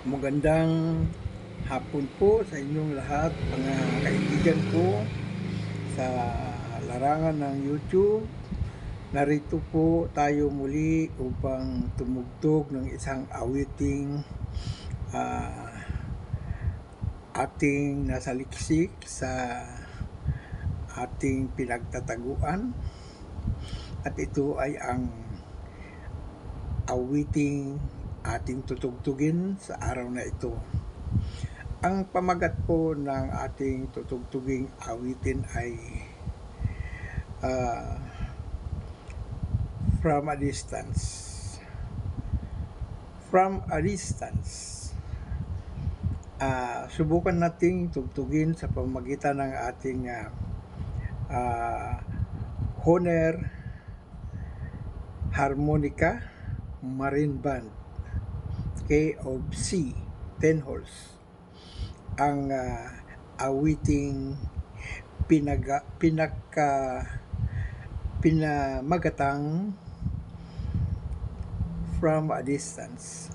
Magandang hapon po sa inyong lahat, mga kaibigan ko sa larangan ng YouTube. Narito po tayo muli upang tumugtog ng isang awiting ating nasaliksik sa ating pinagtataguan. At ito ay ang awiting ating tutugtugin sa araw na ito. Ang pamagat po ng ating tutugtuging awitin ay From a Distance. From a Distance. Subukan nating tugtugin sa pamamagitan ng ating Hohner Harmonica Marine Band K of C 10 holes. Ang awiting pinamagatang From a Distance.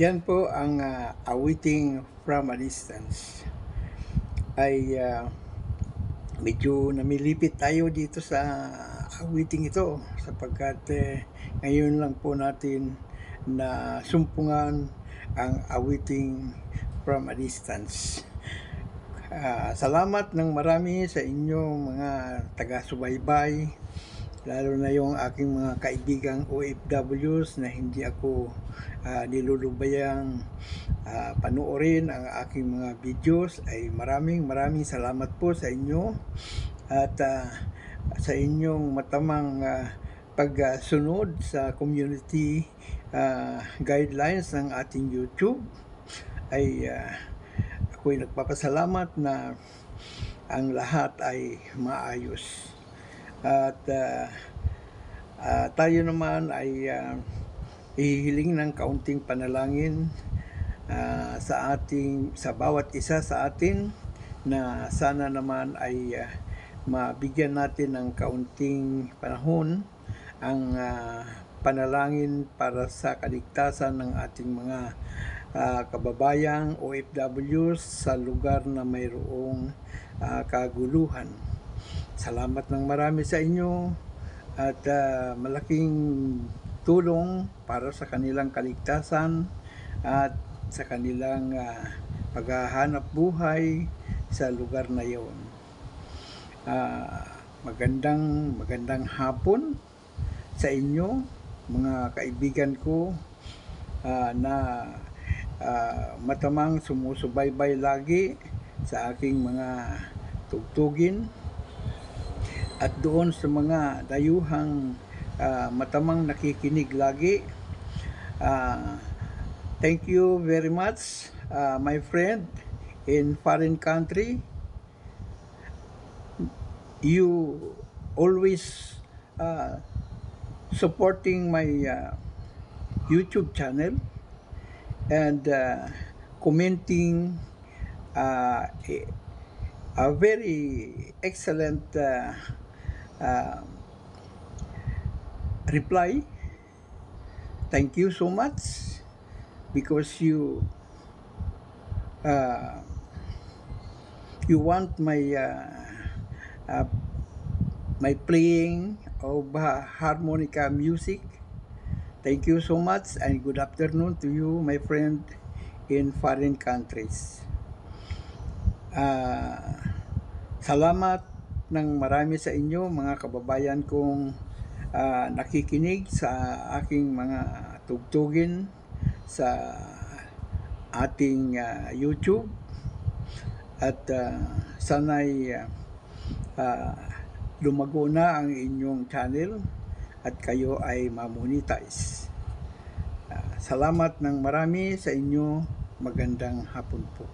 Yan po ang awiting from a distance. Ay medyo namilipit tayo dito sa awiting ito sapagkat ngayon lang po natin na sumpungan ang awiting from a distance. Salamat ng marami sa inyong mga taga-subaybay, lalo na yung aking mga kaibigang OFWs na hindi ako nilulubayang panoorin ang aking mga videos. Ay maraming salamat po sa inyo at sa inyong matamang pagsunod sa community guidelines ng ating YouTube. Ay ako'y nagpapasalamat na ang lahat ay maayos. At tayo naman ay ihiling ng kaunting panalangin sa bawat isa sa atin na sana naman ay mabigyan natin ng kaunting panahon ang panalangin para sa kaligtasan ng ating mga kababayang OFWs sa lugar na mayroong kaguluhan. Salamat ng marami sa inyo at malaking tulong para sa kanilang kaligtasan at sa kanilang paghahanap buhay sa lugar na iyon. Magandang hapon sa inyo, mga kaibigan ko na matamang sumusubaybay lagi sa aking mga tugtugin at doon sa mga dayuhang matamang nakikinig lagi. Thank you very much, my friend in foreign country. You always supporting my YouTube channel and commenting a very excellent reply. Thank you so much because you want my playing of harmonica music. Thank you so much and good afternoon to you, my friend in foreign countries. Salamat ng marami sa inyo, mga kababayan kong nakikinig sa aking mga tugtugin sa ating YouTube at sana'y lumago na ang inyong channel at kayo ay ma-monetize. Salamat ng marami sa inyo. Magandang hapon po.